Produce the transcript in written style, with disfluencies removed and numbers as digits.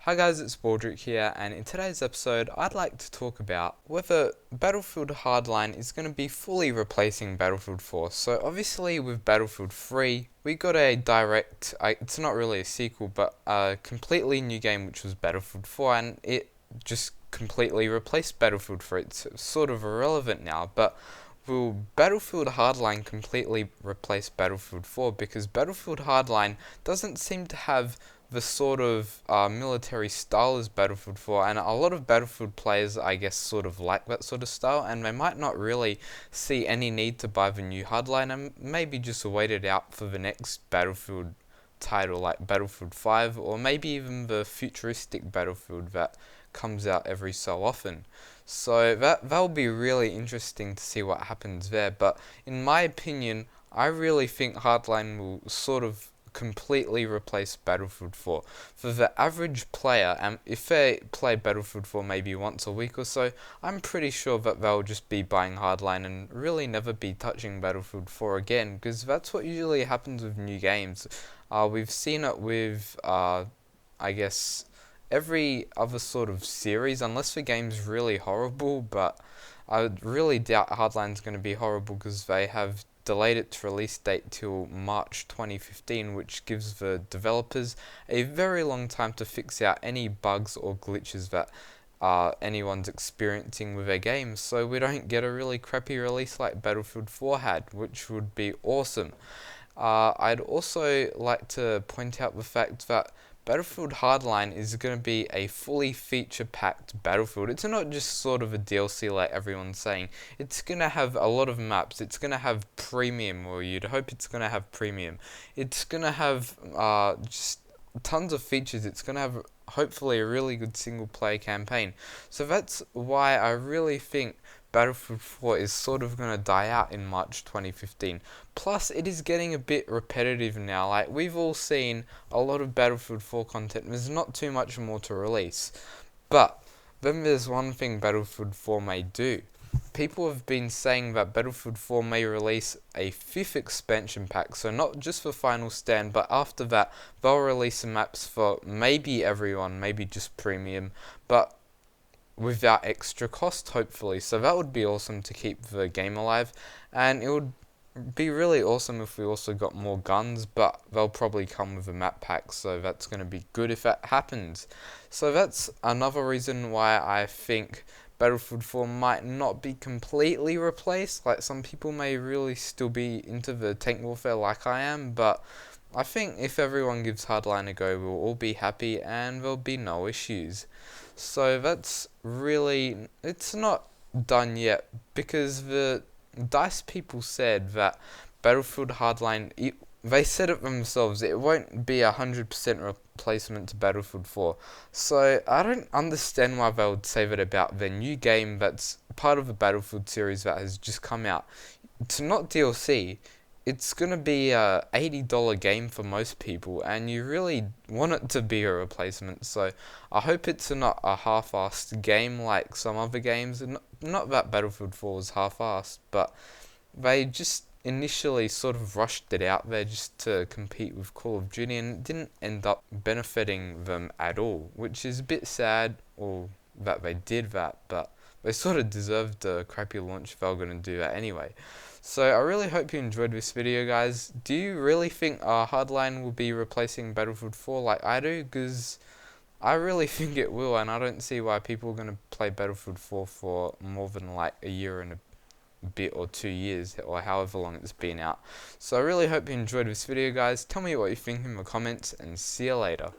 Hi guys, it's Baldrick here, and in today's episode I'd like to talk about whether Battlefield Hardline is going to be fully replacing Battlefield 4. So obviously with Battlefield 3 we got a direct, it's not really a sequel, but a completely new game which was Battlefield 4, and it just completely replaced Battlefield 3. It's sort of irrelevant now, but will Battlefield Hardline completely replace Battlefield 4? Because Battlefield Hardline doesn't seem to have the sort of military style as Battlefield 4, and a lot of Battlefield players, I guess, sort of like that sort of style, and they might not really see any need to buy the new Hardline and maybe just wait it out for the next Battlefield title like Battlefield 5, or maybe even the futuristic Battlefield that comes out every so often. So that'll be really interesting to see what happens there. But in my opinion, I really think Hardline will sort of completely replace Battlefield 4. For the average player, and if they play Battlefield 4 maybe once a week or so, I'm pretty sure that they'll just be buying Hardline and really never be touching Battlefield 4 again, because that's what usually happens with new games. We've seen it with, I guess, every other sort of series, unless the game's really horrible, but I would really doubt Hardline's going to be horrible because they have delayed its release date till March 2015, which gives the developers a very long time to fix out any bugs or glitches that anyone's experiencing with their game, so we don't get a really crappy release like Battlefield 4 had, which would be awesome. I'd also like to point out the fact that Battlefield Hardline is going to be a fully feature-packed Battlefield. It's not just sort of a DLC like everyone's saying. It's going to have a lot of maps. It's going to have premium, or you'd hope it's going to have premium. It's going to have just tons of features. It's going to have hopefully a really good single-player campaign. So that's why I really think Battlefield 4 is sort of going to die out in March 2015. Plus, it is getting a bit repetitive now. Like, we've all seen a lot of Battlefield 4 content. There's not too much more to release. But then there's one thing Battlefield 4 may do. People have been saying that Battlefield 4 may release a 5th expansion pack, so not just for Final Stand, but after that they'll release some maps for maybe everyone, maybe just premium, but without extra cost, hopefully. So that would be awesome to keep the game alive, and it would be really awesome if we also got more guns, but they'll probably come with a map pack, so that's going to be good if that happens. So that's another reason why I think Battlefield 4 might not be completely replaced. Like, some people may really still be into the tank warfare like I am, but I think if everyone gives Hardline a go, we'll all be happy and there'll be no issues. So that's really, it's not done yet, because the DICE people said that Battlefield Hardline, they said it themselves, it won't be 100% replacement to Battlefield 4. So I don't understand why they would say that about their new game that's part of the Battlefield series that has just come out. It's not DLC. It's going to be a $80 game for most people, and you really want it to be a replacement. So I hope it's not a half-assed game like some other games. Not that Battlefield 4 was half-assed, but they just initially sort of rushed it out there just to compete with Call of Duty, and it didn't end up benefiting them at all, which is a bit sad, or that they did that, but they sort of deserved a crappy launch if they were going to do that anyway. So I really hope you enjoyed this video, guys. Do you really think Hardline will be replacing Battlefield 4 like I do? Because I really think it will, and I don't see why people are going to play Battlefield 4 for more than like a year and a bit or 2 years, or however long it's been out. So I really hope you enjoyed this video, guys. Tell me what you think in the comments, and see you later.